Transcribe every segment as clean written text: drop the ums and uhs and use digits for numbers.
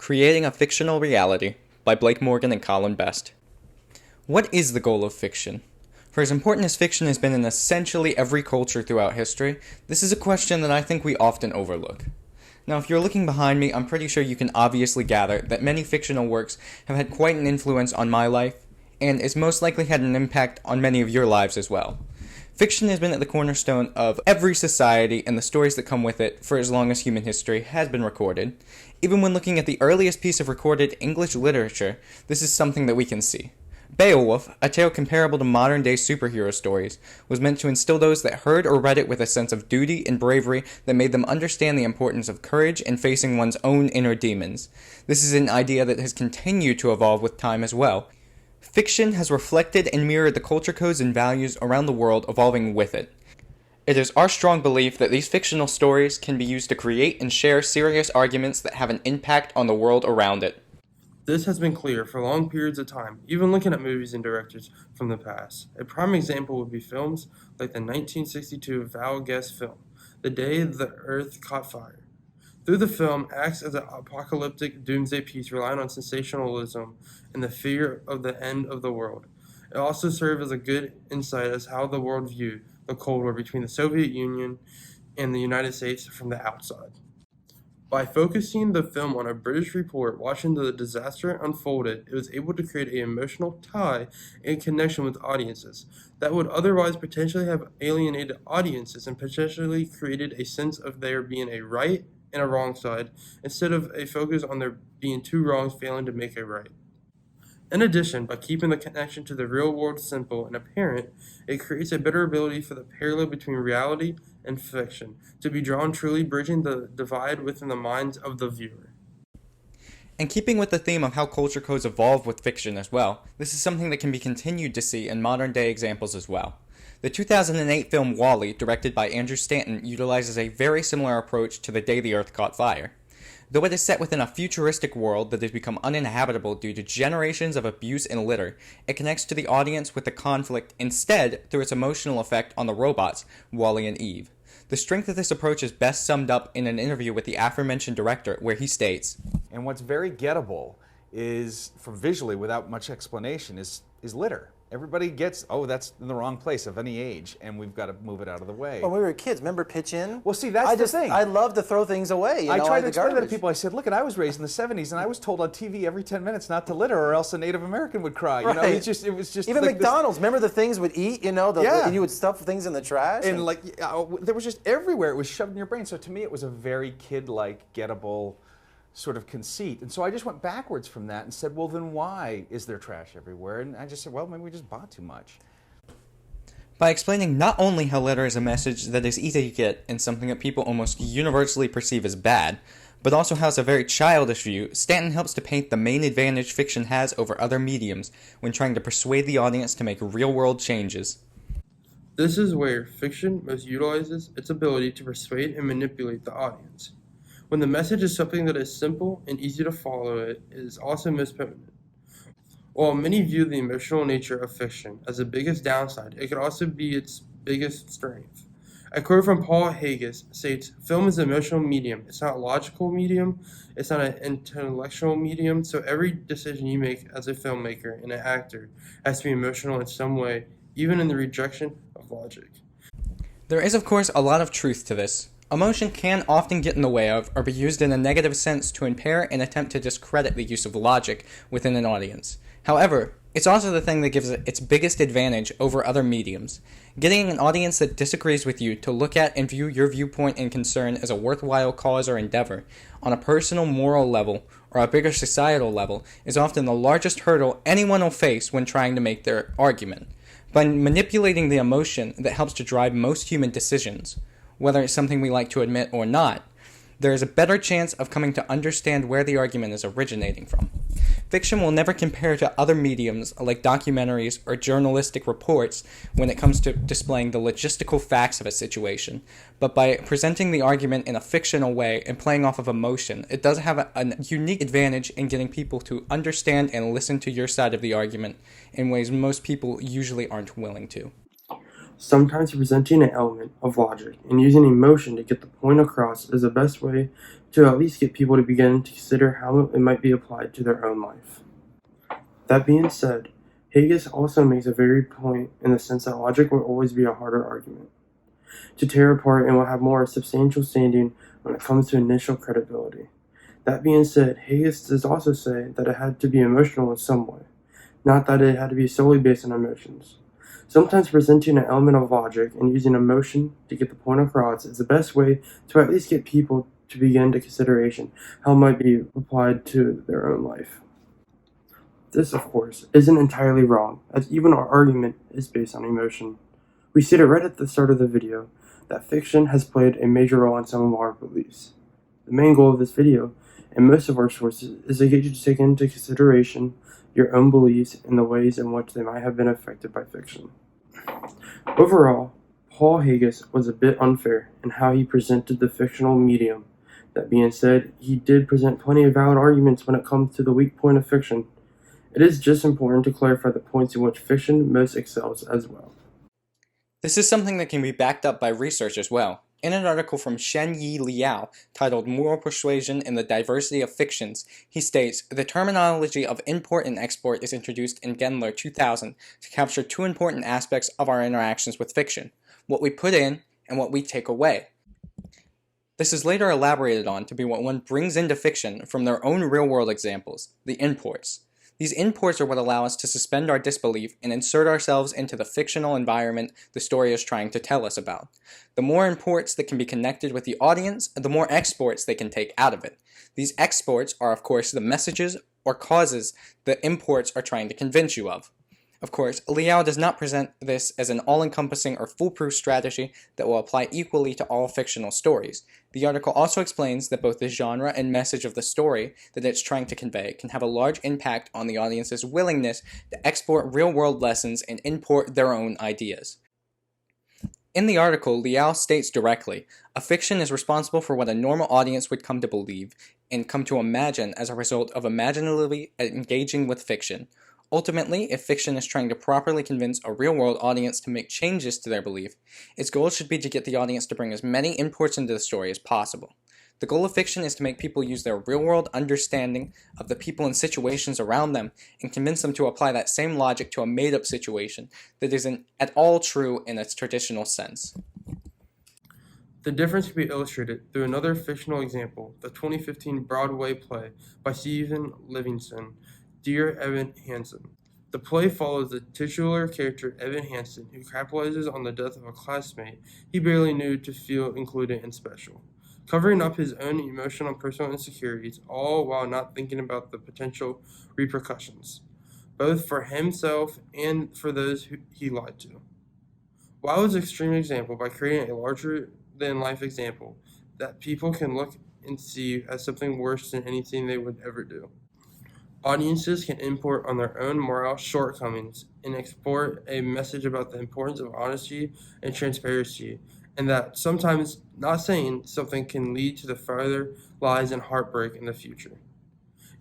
Creating a Fictional Reality by Blake Morgan and Collin Best. What is the goal of fiction? For as important as fiction has been in essentially every culture throughout history, this is a question that I think we often overlook. Now, if you're looking behind me, I'm pretty sure you can obviously gather that many fictional works have had quite an influence on my life, and it's most likely had an impact on many of your lives as well. Fiction has been at the cornerstone of every society and the stories that come with it for as long as human history has been recorded. Even when looking at the earliest piece of recorded English literature, this is something that we can see. Beowulf, a tale comparable to modern-day superhero stories, was meant to instill those that heard or read it with a sense of duty and bravery that made them understand the importance of courage and facing one's own inner demons. This is an idea that has continued to evolve with time as well. Fiction has reflected and mirrored the culture codes and values around the world, evolving with it. It is our strong belief that these fictional stories can be used to create and share serious arguments that have an impact on the world around it. This has been clear for long periods of time, even looking at movies and directors from the past. A prime example would be films like the 1962 Val Guest film, The Day the Earth Caught Fire. Through the film, acts as an apocalyptic doomsday piece relying on sensationalism and the fear of the end of the world. It also served as a good insight as how the world viewed the Cold War between the Soviet Union and the United States from the outside. By focusing the film on a British report watching the disaster unfolded, it was able to create an emotional tie and connection with audiences that would otherwise potentially have alienated audiences and potentially created a sense of there being a right and a wrong side, instead of a focus on there being two wrongs failing to make a right. In addition, by keeping the connection to the real world simple and apparent, it creates a better ability for the parallel between reality and fiction to be drawn, truly bridging the divide within the minds of the viewer. And keeping with the theme of how culture codes evolve with fiction as well, this is something that can be continued to see in modern day examples as well. The 2008 film Wall-E, directed by Andrew Stanton, utilizes a very similar approach to The Day the Earth Caught Fire. Though it is set within a futuristic world that has become uninhabitable due to generations of abuse and litter, it connects to the audience with the conflict instead through its emotional effect on the robots, Wall-E and Eve. The strength of this approach is best summed up in an interview with the aforementioned director, where he states, "And what's very gettable is, from visually, without much explanation, is litter. Everybody gets, oh, that's in the wrong place of any age, and we've got to move it out of the way." When we were kids, remember Pitch In? Well, see, that's the thing. I love to throw things away. I tried like to explain that to garbage. people. I said, look, I was raised in the 70s, and I was told on TV every 10 minutes not to litter, or else a Native American would cry. Right. You know, it was just even like McDonald's. Remember the things would eat? You know, and you would stuff things in the trash. And like, there was just everywhere. It was shoved in your brain. So to me, it was a very kid-like, gettable sort of conceit. And so I just went backwards from that and said, well, then why is there trash everywhere? And I just said, well, maybe we just bought too much. By explaining not only how litter is a message that is easy to get and something that people almost universally perceive as bad, but also has a very childish view, Stanton helps to paint the main advantage fiction has over other mediums when trying to persuade the audience to make real-world changes. This is where fiction most utilizes its ability to persuade and manipulate the audience. When the message is something that is simple and easy to follow, it is also most potent. While many view the emotional nature of fiction as the biggest downside, it could also be its biggest strength. A quote from Paul Haggis states, "Film is an emotional medium. It's not a logical medium. It's not an intellectual medium. So every decision you make as a filmmaker and an actor has to be emotional in some way, even in the rejection of logic." There is, of course, a lot of truth to this. Emotion can often get in the way of, or be used in a negative sense to impair and attempt to discredit the use of logic within an audience. However, it's also the thing that gives it its biggest advantage over other mediums. Getting an audience that disagrees with you to look at and view your viewpoint and concern as a worthwhile cause or endeavor, on a personal moral level or a bigger societal level, is often the largest hurdle anyone will face when trying to make their argument. By manipulating the emotion that helps to drive most human decisions, whether it's something we like to admit or not, there is a better chance of coming to understand where the argument is originating from. Fiction will never compare to other mediums like documentaries or journalistic reports when it comes to displaying the logistical facts of a situation, but by presenting the argument in a fictional way and playing off of emotion, it does have a unique advantage in getting people to understand and listen to your side of the argument in ways most people usually aren't willing to. Sometimes presenting an element of logic and using emotion to get the point across is the best way to at least get people to begin to consider how it might be applied to their own life. That being said, Haggis also makes a very point in the sense that logic will always be a harder argument to tear apart and will have more substantial standing when it comes to initial credibility. That being said, Haggis does also say that it had to be emotional in some way, not that it had to be solely based on emotions. Sometimes presenting an element of logic and using emotion to get the point across is the best way to at least get people to begin to consideration how it might be applied to their own life. This, of course, isn't entirely wrong, as even our argument is based on emotion. We stated right at the start of the video that fiction has played a major role in some of our beliefs. The main goal of this video, and most of our sources, is to get you to take into consideration your own beliefs and the ways in which they might have been affected by fiction. Overall, Paul Haggis was a bit unfair in how he presented the fictional medium. That being said, he did present plenty of valid arguments when it comes to the weak point of fiction. It is just important to clarify the points in which fiction most excels as well. This is something that can be backed up by research as well. In an article from Shen-yi Liao titled Moral Persuasion and the Diversity of Fictions, he states, the terminology of import and export is introduced in Gendler 2000 to capture two important aspects of our interactions with fiction, what we put in and what we take away. This is later elaborated on to be what one brings into fiction from their own real-world examples, the imports. These imports are what allow us to suspend our disbelief and insert ourselves into the fictional environment the story is trying to tell us about. The more imports that can be connected with the audience, the more exports they can take out of it. These exports are, of course, the messages or causes the imports are trying to convince you of. Of course, Liao does not present this as an all-encompassing or foolproof strategy that will apply equally to all fictional stories. The article also explains that both the genre and message of the story that it's trying to convey can have a large impact on the audience's willingness to export real-world lessons and import their own ideas. In the article, Liao states directly, a fiction is responsible for what a normal audience would come to believe and come to imagine as a result of imaginatively engaging with fiction. Ultimately, if fiction is trying to properly convince a real-world audience to make changes to their belief, its goal should be to get the audience to bring as many imports into the story as possible. The goal of fiction is to make people use their real-world understanding of the people and situations around them and convince them to apply that same logic to a made-up situation that isn't at all true in its traditional sense. The difference can be illustrated through another fictional example, the 2015 Broadway play by Stephen Levenson, Dear Evan Hansen. The play follows the titular character Evan Hansen, who capitalizes on the death of a classmate he barely knew to feel included and special, covering up his own emotional and personal insecurities, all while not thinking about the potential repercussions, both for himself and for those who he lied to. While his extreme example by creating a larger-than-life example that people can look and see as something worse than anything they would ever do. Audiences can import on their own moral shortcomings and export a message about the importance of honesty and transparency, and that sometimes not saying something can lead to the further lies and heartbreak in the future.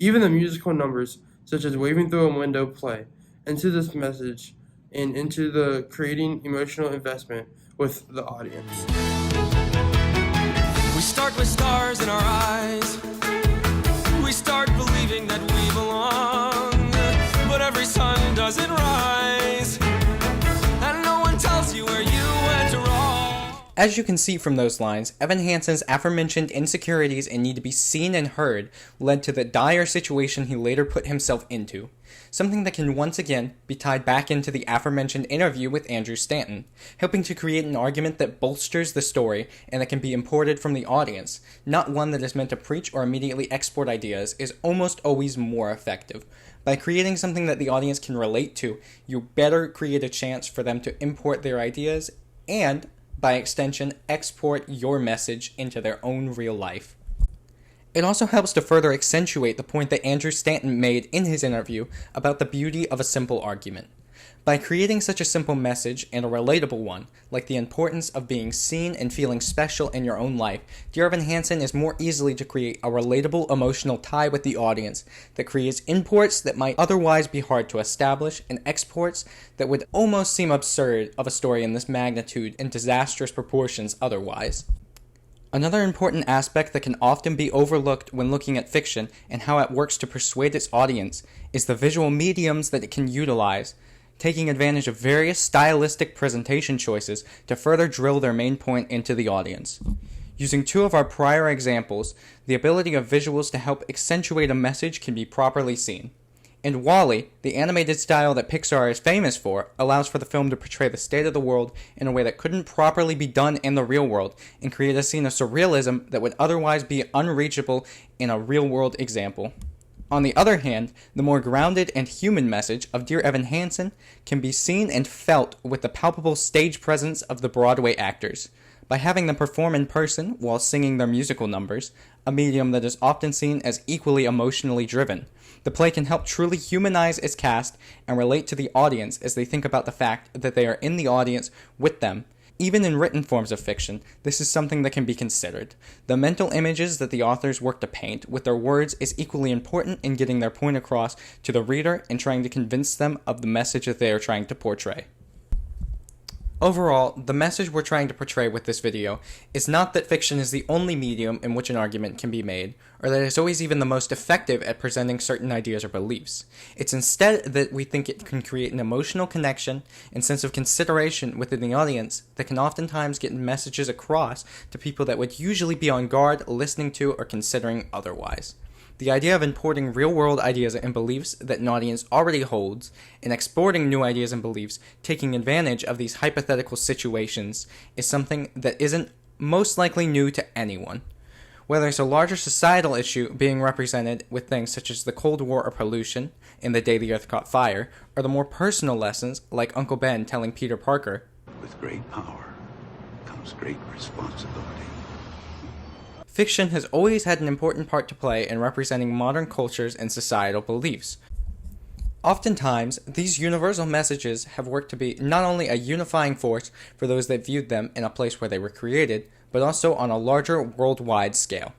Even the musical numbers, such as Waving Through a Window, play into this message and into the creating emotional investment with the audience. We start with stars in our eyes. We start believing that we belong, but every sun doesn't rise, and no one tells you where you went wrong. As you can see from those lines, Evan Hansen's aforementioned insecurities and need to be seen and heard led to the dire situation he later put himself into, something that can once again be tied back into the aforementioned interview with Andrew Stanton, helping to create an argument that bolsters the story and that can be imported from the audience, not one that is meant to preach or immediately export ideas, is almost always more effective. By creating something that the audience can relate to, you better create a chance for them to import their ideas and, by extension, export your message into their own real life. It also helps to further accentuate the point that Andrew Stanton made in his interview about the beauty of a simple argument. By creating such a simple message, and a relatable one, like the importance of being seen and feeling special in your own life, Dear Evan Hansen is more easily to create a relatable emotional tie with the audience that creates imports that might otherwise be hard to establish, and exports that would almost seem absurd of a story in this magnitude and disastrous proportions otherwise. Another important aspect that can often be overlooked when looking at fiction and how it works to persuade its audience is the visual mediums that it can utilize, taking advantage of various stylistic presentation choices to further drill their main point into the audience. Using two of our prior examples, the ability of visuals to help accentuate a message can be properly seen. In WALL-E, the animated style that Pixar is famous for allows for the film to portray the state of the world in a way that couldn't properly be done in the real world and create a scene of surrealism that would otherwise be unreachable in a real-world example. On the other hand, the more grounded and human message of Dear Evan Hansen can be seen and felt with the palpable stage presence of the Broadway actors. By having them perform in person while singing their musical numbers, a medium that is often seen as equally emotionally driven, the play can help truly humanize its cast and relate to the audience as they think about the fact that they are in the audience with them. Even in written forms of fiction, this is something that can be considered. The mental images that the authors work to paint with their words is equally important in getting their point across to the reader and trying to convince them of the message that they are trying to portray. Overall, the message we're trying to portray with this video is not that fiction is the only medium in which an argument can be made, or that it's always even the most effective at presenting certain ideas or beliefs. It's instead that we think it can create an emotional connection and sense of consideration within the audience that can oftentimes get messages across to people that would usually be on guard listening to or considering otherwise. The idea of importing real-world ideas and beliefs that an audience already holds, and exporting new ideas and beliefs, taking advantage of these hypothetical situations, is something that isn't most likely new to anyone. Whether it's a larger societal issue being represented with things such as the Cold War or pollution, in The Day the Earth Caught Fire, or the more personal lessons like Uncle Ben telling Peter Parker, "With great power comes great responsibility." Fiction has always had an important part to play in representing modern cultures and societal beliefs. Oftentimes, these universal messages have worked to be not only a unifying force for those that viewed them in a place where they were created, but also on a larger worldwide scale.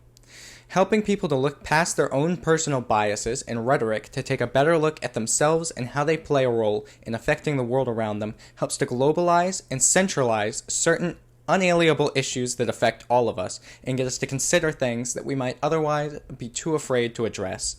Helping people to look past their own personal biases and rhetoric to take a better look at themselves and how they play a role in affecting the world around them helps to globalize and centralize certain unalienable issues that affect all of us and get us to consider things that we might otherwise be too afraid to address.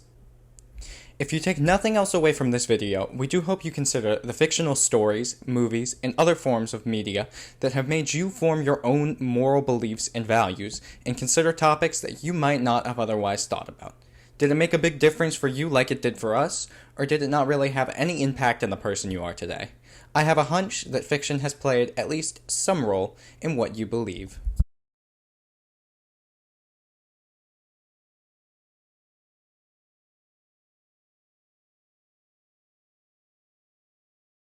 If you take nothing else away from this video, we do hope you consider the fictional stories, movies, and other forms of media that have made you form your own moral beliefs and values and consider topics that you might not have otherwise thought about. Did it make a big difference for you like it did for us, or did it not really have any impact on the person you are today? I have a hunch that fiction has played at least some role in what you believe.